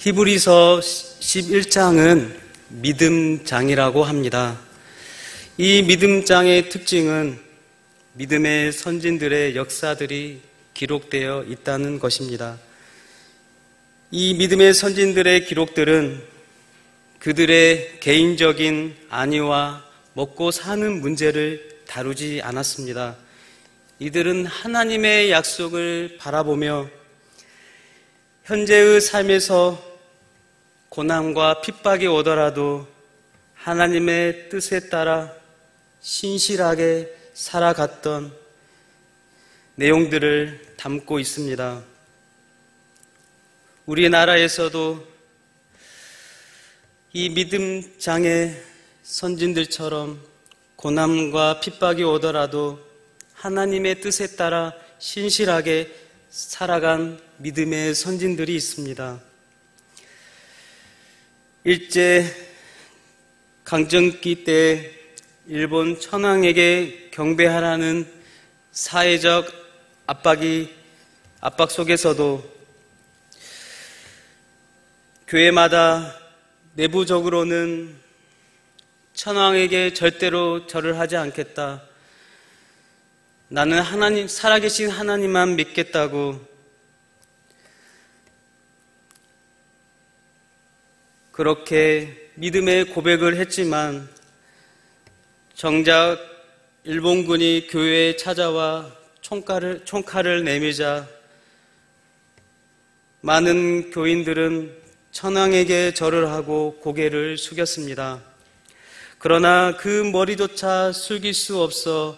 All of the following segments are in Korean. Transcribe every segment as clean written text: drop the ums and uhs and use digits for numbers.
히브리서 11장은 믿음장이라고 합니다. 이 믿음장의 특징은 믿음의 선진들의 역사들이 기록되어 있다는 것입니다. 이 믿음의 선진들의 기록들은 그들의 개인적인 안위와 먹고 사는 문제를 다루지 않았습니다. 이들은 하나님의 약속을 바라보며 현재의 삶에서 고난과 핍박이 오더라도 하나님의 뜻에 따라 신실하게 살아갔던 내용들을 담고 있습니다. 우리나라에서도 이 믿음장의 선진들처럼 고난과 핍박이 오더라도 하나님의 뜻에 따라 신실하게 살아간 믿음의 선진들이 있습니다. 일제 강점기 때 일본 천황에게 경배하라는 사회적 압박 속에서도 교회마다 내부적으로는 천황에게 절대로 절을 하지 않겠다. 나는 하나님, 살아계신 하나님만 믿겠다고 그렇게 믿음의 고백을 했지만 정작 일본군이 교회에 찾아와 총칼을 내밀자 많은 교인들은 천황에게 절을 하고 고개를 숙였습니다. 그러나 그 머리조차 숙일 수 없어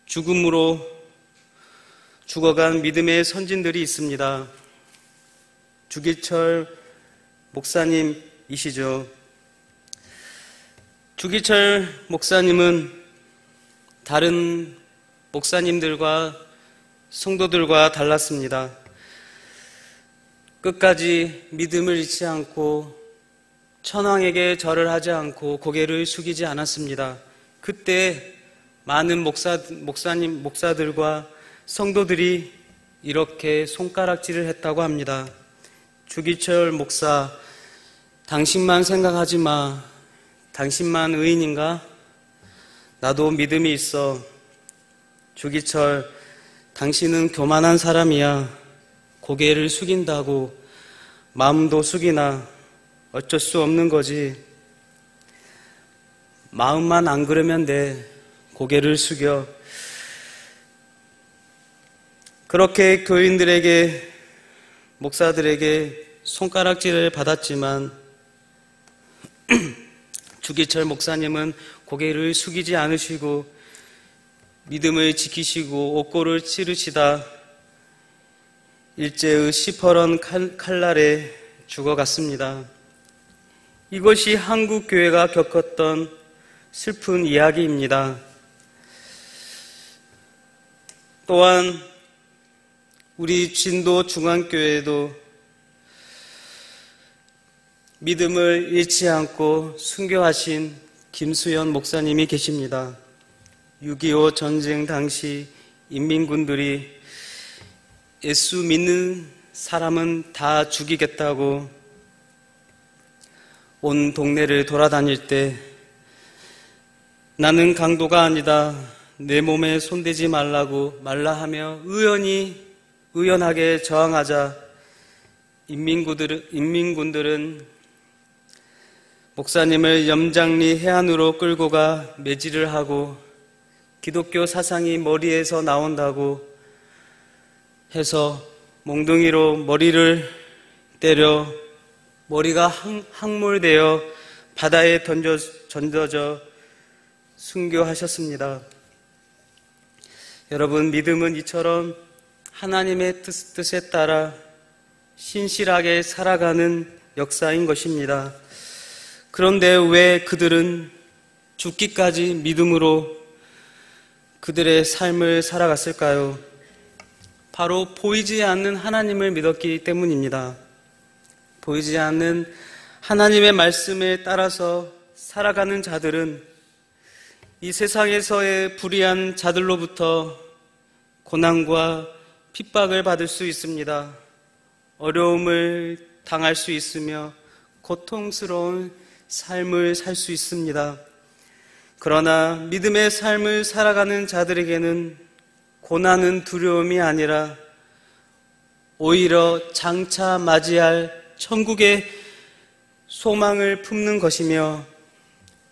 죽음으로 죽어간 믿음의 선진들이 있습니다. 주기철 목사님이시죠. 주기철 목사님은 다른 목사님들과 성도들과 달랐습니다. 끝까지 믿음을 잃지 않고 천황에게 절을 하지 않고 고개를 숙이지 않았습니다. 그때 많은 목사들과 성도들이 이렇게 손가락질을 했다고 합니다. 주기철 목사, 당신만 생각하지 마. 당신만 의인인가? 나도 믿음이 있어. 주기철, 당신은 교만한 사람이야. 고개를 숙인다고 마음도 숙이나 어쩔 수 없는 거지. 마음만 안 그러면 돼. 고개를 숙여. 그렇게 교인들에게, 목사들에게 손가락질을 받았지만 주기철 목사님은 고개를 숙이지 않으시고 믿음을 지키시고 옥고를 치르시다 일제의 시퍼런 칼날에 죽어갔습니다. 이것이 한국 교회가 겪었던 슬픈 이야기입니다. 또한 우리 진도 중앙교회에도 믿음을 잃지 않고 순교하신 김수연 목사님이 계십니다. 6.25 전쟁 당시 인민군들이 예수 믿는 사람은 다 죽이겠다고 온 동네를 돌아다닐 때 나는 강도가 아니다. 내 몸에 손대지 말라 하며 의연하게 저항하자 인민군들은 목사님을 염장리 해안으로 끌고 가 매질을 하고 기독교 사상이 머리에서 나온다고 해서 몽둥이로 머리를 때려 머리가 항몰되어 바다에 던져져 순교하셨습니다. 여러분, 믿음은 이처럼 하나님의 뜻에 따라 신실하게 살아가는 역사인 것입니다. 그런데 왜 그들은 죽기까지 믿음으로 그들의 삶을 살아갔을까요? 바로 보이지 않는 하나님을 믿었기 때문입니다. 보이지 않는 하나님의 말씀에 따라서 살아가는 자들은 이 세상에서의 불의한 자들로부터 고난과 핍박을 받을 수 있습니다. 어려움을 당할 수 있으며 고통스러운 삶을 살 수 있습니다. 그러나 믿음의 삶을 살아가는 자들에게는 고난은 두려움이 아니라 오히려 장차 맞이할 천국의 소망을 품는 것이며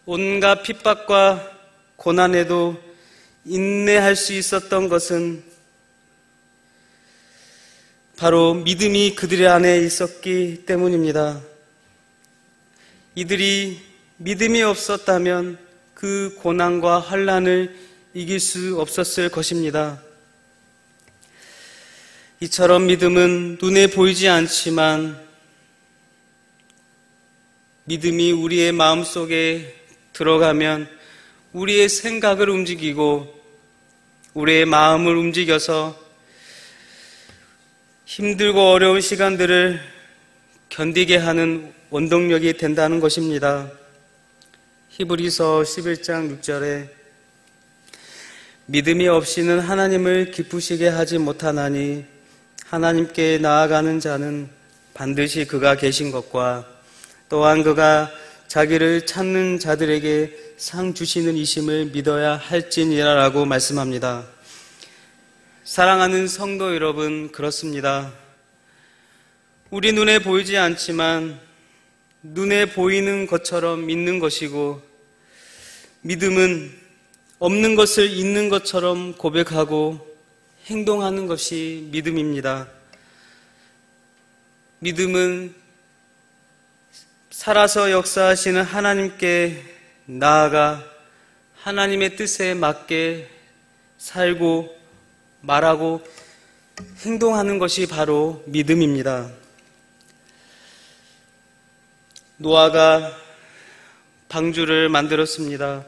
온갖 핍박과 고난에도 인내할 수 있었던 것은 바로 믿음이 그들의 안에 있었기 때문입니다. 이들이 믿음이 없었다면 그 고난과 환난을 이길 수 없었을 것입니다. 이처럼 믿음은 눈에 보이지 않지만 믿음이 우리의 마음속에 들어가면 우리의 생각을 움직이고 우리의 마음을 움직여서 힘들고 어려운 시간들을 견디게 하는 원동력이 된다는 것입니다. 히브리서 11장 6절에 믿음이 없이는 하나님을 기쁘시게 하지 못하나니 하나님께 나아가는 자는 반드시 그가 계신 것과 또한 그가 자기를 찾는 자들에게 상 주시는 이심을 믿어야 할지니라라고 말씀합니다. 사랑하는 성도 여러분, 그렇습니다. 우리 눈에 보이지 않지만 눈에 보이는 것처럼 믿는 것이고 믿음은 없는 것을 있는 것처럼 고백하고 행동하는 것이 믿음입니다. 믿음은 살아서 역사하시는 하나님께 나아가 하나님의 뜻에 맞게 살고 말하고 행동하는 것이 바로 믿음입니다. 노아가 방주를 만들었습니다.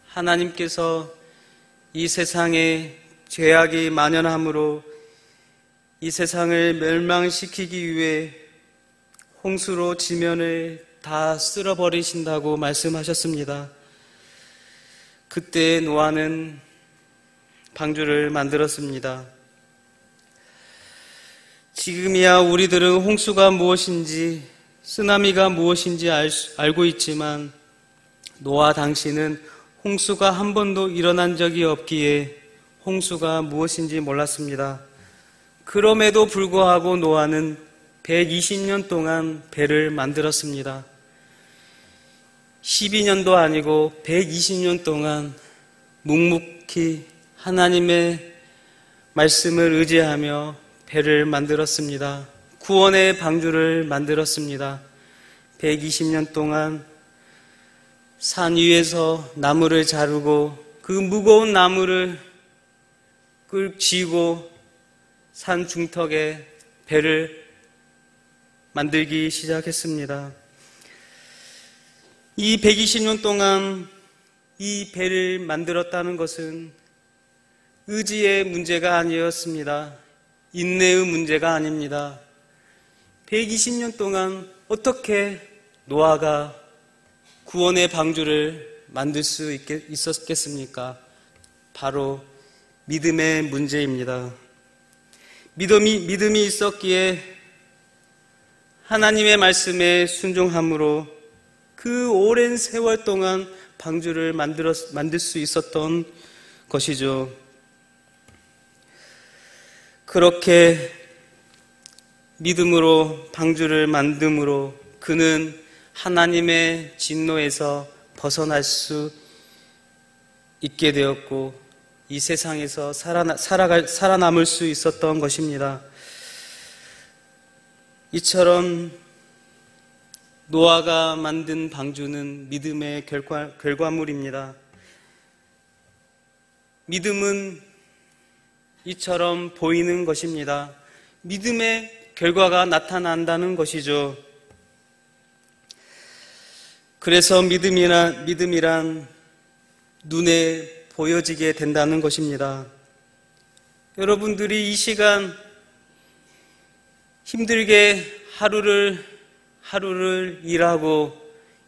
하나님께서 이 세상에 죄악이 만연함으로 이 세상을 멸망시키기 위해 홍수로 지면을 다 쓸어버리신다고 말씀하셨습니다. 그때 노아는 방주를 만들었습니다. 지금이야 우리들은 홍수가 무엇인지 쓰나미가 무엇인지 알고 있지만 노아 당시는 홍수가 한 번도 일어난 적이 없기에 홍수가 무엇인지 몰랐습니다. 그럼에도 불구하고 노아는 120년 동안 배를 만들었습니다. 12년도 아니고 120년 동안 묵묵히 하나님의 말씀을 의지하며 배를 만들었습니다. 구원의 방주를 만들었습니다. 120년 동안 산 위에서 나무를 자르고 그 무거운 나무를 쥐고 산 중턱에 배를 만들기 시작했습니다. 이 120년 동안 이 배를 만들었다는 것은 의지의 문제가 아니었습니다. 인내의 문제가 아닙니다. 120년 동안 어떻게 노아가 구원의 방주를 만들 수 있었겠습니까? 바로 믿음의 문제입니다. 믿음이 있었기에 하나님의 말씀에 순종함으로 그 오랜 세월 동안 방주를 만들 수 있었던 것이죠. 그렇게 믿음으로 방주를 만듦으로 그는 하나님의 진노에서 벗어날 수 있게 되었고 이 세상에서 살아남을 수 있었던 것입니다. 이처럼 노아가 만든 방주는 믿음의 결과물입니다. 믿음은 이처럼 보이는 것입니다. 믿음의 결과가 나타난다는 것이죠. 그래서 믿음이란 눈에 보여지게 된다는 것입니다. 여러분들이 이 시간 힘들게 하루를 일하고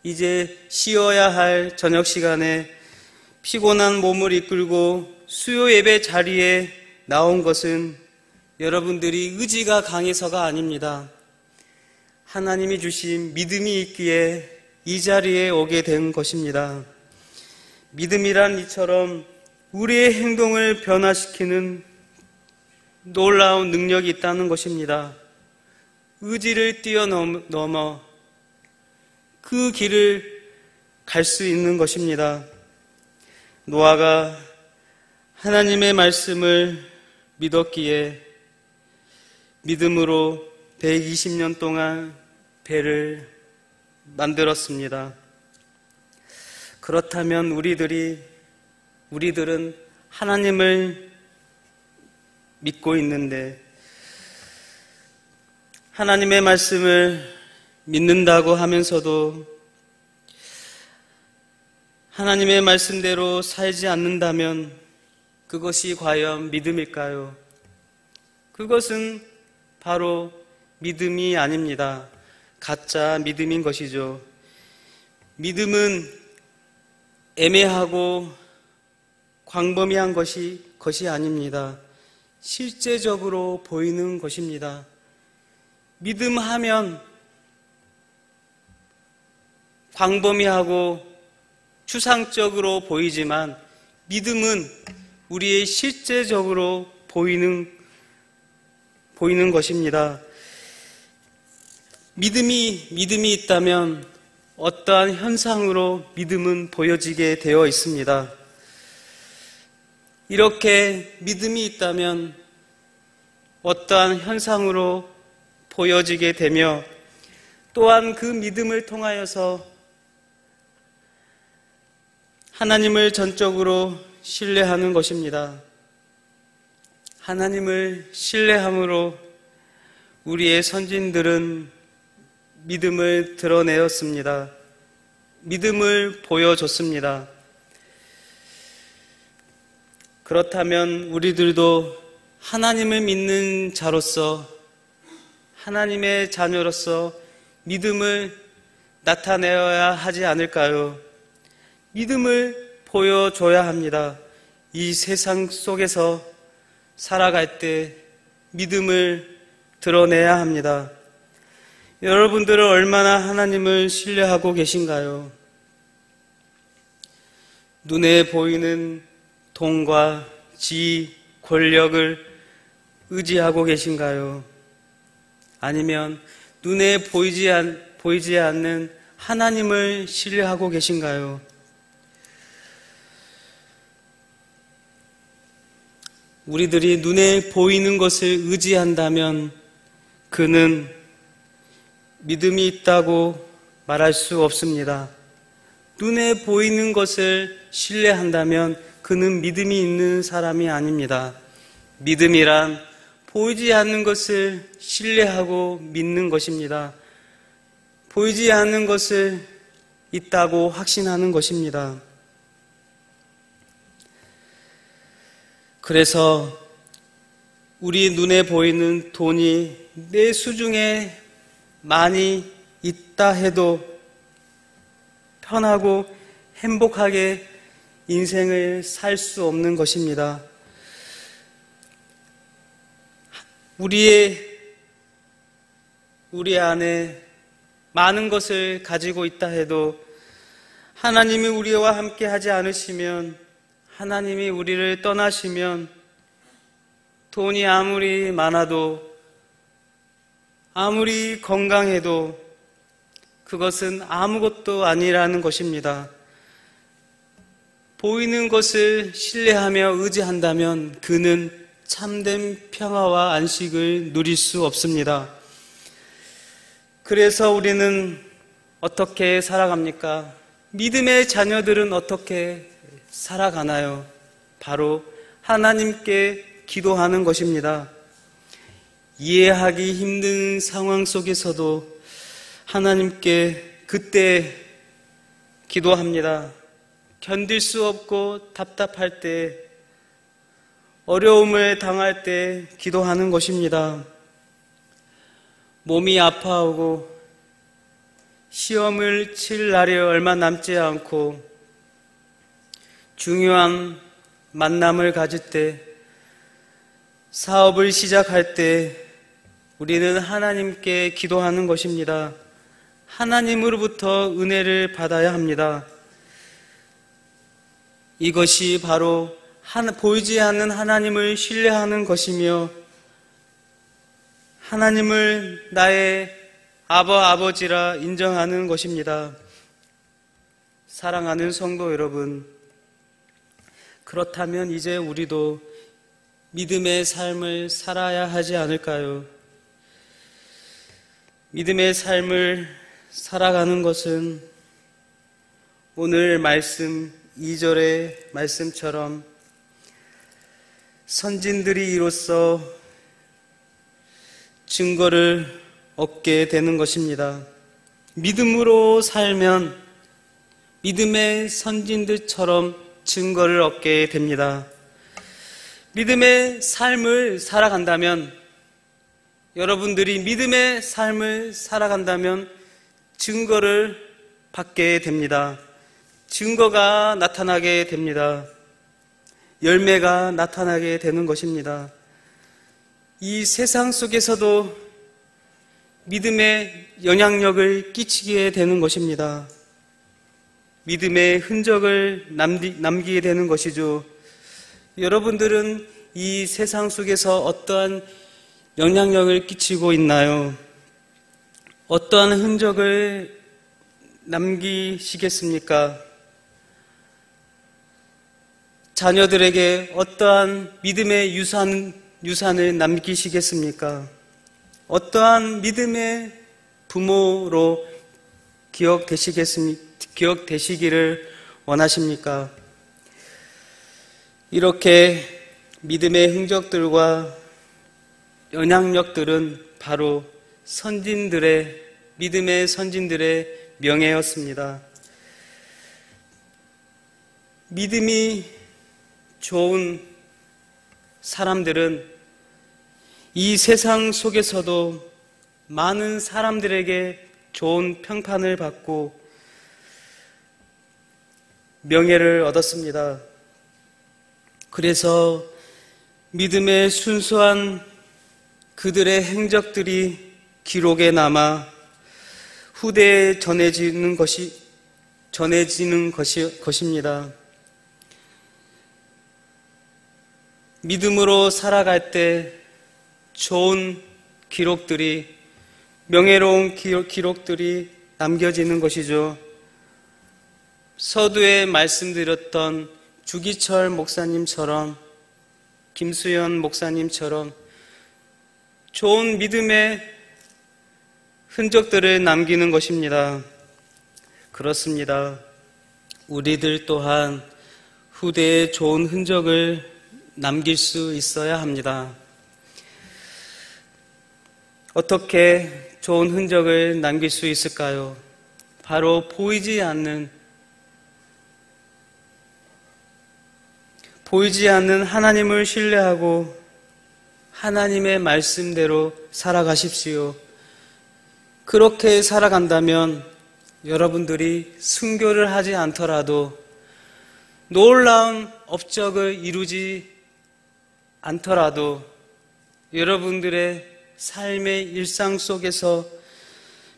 이제 쉬어야 할 저녁 시간에 피곤한 몸을 이끌고 수요 예배 자리에 나온 것은 여러분들이 의지가 강해서가 아닙니다. 하나님이 주신 믿음이 있기에 이 자리에 오게 된 것입니다. 믿음이란 이처럼 우리의 행동을 변화시키는 놀라운 능력이 있다는 것입니다. 의지를 뛰어넘어 그 길을 갈 수 있는 것입니다. 노아가 하나님의 말씀을 믿었기에 믿음으로 120년 동안 배를 만들었습니다. 그렇다면 우리들은 하나님을 믿고 있는데 하나님의 말씀을 믿는다고 하면서도 하나님의 말씀대로 살지 않는다면 그것이 과연 믿음일까요? 그것은 바로 믿음이 아닙니다. 가짜 믿음인 것이죠. 믿음은 애매하고 광범위한 것이 아닙니다. 실제적으로 보이는 것입니다. 믿음하면 광범위하고 추상적으로 보이지만 믿음은 우리의 실제적으로 보이는 것입니다. 믿음이 있다면 어떠한 현상으로 믿음은 보여지게 되어 있습니다. 이렇게 믿음이 있다면 어떠한 현상으로 보여지게 되며 또한 그 믿음을 통하여서 하나님을 전적으로 신뢰하는 것입니다. 하나님을 신뢰함으로 우리의 선진들은 믿음을 드러내었습니다. 믿음을 보여줬습니다. 그렇다면 우리들도 하나님을 믿는 자로서 하나님의 자녀로서 믿음을 나타내어야 하지 않을까요? 믿음을 보여줘야 합니다. 이 세상 속에서 살아갈 때 믿음을 드러내야 합니다. 여러분들은 얼마나 하나님을 신뢰하고 계신가요? 눈에 보이는 돈과 지위, 권력을 의지하고 계신가요? 아니면 눈에 보이지 않는 하나님을 신뢰하고 계신가요? 우리들이 눈에 보이는 것을 의지한다면 그는 믿음이 있다고 말할 수 없습니다. 눈에 보이는 것을 신뢰한다면 그는 믿음이 있는 사람이 아닙니다. 믿음이란 보이지 않는 것을 신뢰하고 믿는 것입니다. 보이지 않는 것을 있다고 확신하는 것입니다. 그래서 우리 눈에 보이는 돈이 내 수중에 많이 있다 해도 편하고 행복하게 인생을 살 수 없는 것입니다. 우리 안에 많은 것을 가지고 있다 해도 하나님이 우리와 함께 하지 않으시면, 하나님이 우리를 떠나시면 돈이 아무리 많아도 아무리 건강해도 그것은 아무것도 아니라는 것입니다. 보이는 것을 신뢰하며 의지한다면 그는 참된 평화와 안식을 누릴 수 없습니다. 그래서 우리는 어떻게 살아갑니까? 믿음의 자녀들은 어떻게 살아가나요? 바로 하나님께 기도하는 것입니다. 이해하기 힘든 상황 속에서도 하나님께 그때 기도합니다. 견딜 수 없고 답답할 때, 어려움을 당할 때 기도하는 것입니다. 몸이 아파하고 시험을 칠 날이 얼마 남지 않고 중요한 만남을 가질 때 사업을 시작할 때 우리는 하나님께 기도하는 것입니다. 하나님으로부터 은혜를 받아야 합니다. 이것이 바로 보이지 않는 하나님을 신뢰하는 것이며 하나님을 나의 아버지라 인정하는 것입니다. 사랑하는 성도 여러분, 그렇다면 이제 우리도 믿음의 삶을 살아야 하지 않을까요? 믿음의 삶을 살아가는 것은 오늘 말씀 2절의 말씀처럼 선진들이 이로써 증거를 얻게 되는 것입니다. 믿음으로 살면 믿음의 선진들처럼 증거를 얻게 됩니다. 믿음의 삶을 살아간다면, 여러분들이 믿음의 삶을 살아간다면 증거를 받게 됩니다. 증거가 나타나게 됩니다. 열매가 나타나게 되는 것입니다. 이 세상 속에서도 믿음의 영향력을 끼치게 되는 것입니다. 믿음의 흔적을 남기게 되는 것이죠. 여러분들은 이 세상 속에서 어떠한 영향력을 끼치고 있나요? 어떠한 흔적을 남기시겠습니까? 자녀들에게 어떠한 믿음의 유산을 남기시겠습니까? 어떠한 믿음의 부모로 기억되시기를 원하십니까? 이렇게 믿음의 흔적들과 영향력들은 바로 믿음의 선진들의 명예였습니다. 믿음이 좋은 사람들은 이 세상 속에서도 많은 사람들에게 좋은 평판을 받고 명예를 얻었습니다. 그래서 믿음의 순수한 그들의 행적들이 기록에 남아 후대에 전해지는 것입니다. 믿음으로 살아갈 때 좋은 기록들이, 명예로운 기록들이 남겨지는 것이죠. 서두에 말씀드렸던 주기철 목사님처럼, 김수연 목사님처럼 좋은 믿음의 흔적들을 남기는 것입니다. 그렇습니다. 우리들 또한 후대에 좋은 흔적을 남길 수 있어야 합니다. 어떻게 좋은 흔적을 남길 수 있을까요? 바로 보이지 않는 하나님을 신뢰하고 하나님의 말씀대로 살아가십시오. 그렇게 살아간다면 여러분들이 순교를 하지 않더라도, 놀라운 업적을 이루지 않더라도 여러분들의 삶의 일상 속에서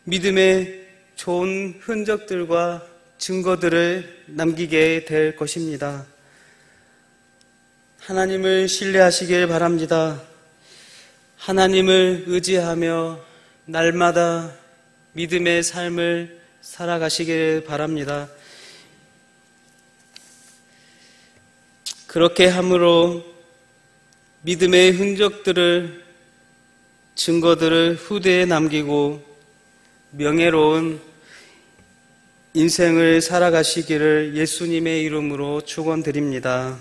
믿음의 좋은 흔적들과 증거들을 남기게 될 것입니다. 하나님을 신뢰하시길 바랍니다. 하나님을 의지하며 날마다 믿음의 삶을 살아가시길 바랍니다. 그렇게 함으로 믿음의 흔적들을, 증거들을 후대에 남기고 명예로운 인생을 살아가시기를 예수님의 이름으로 축원드립니다.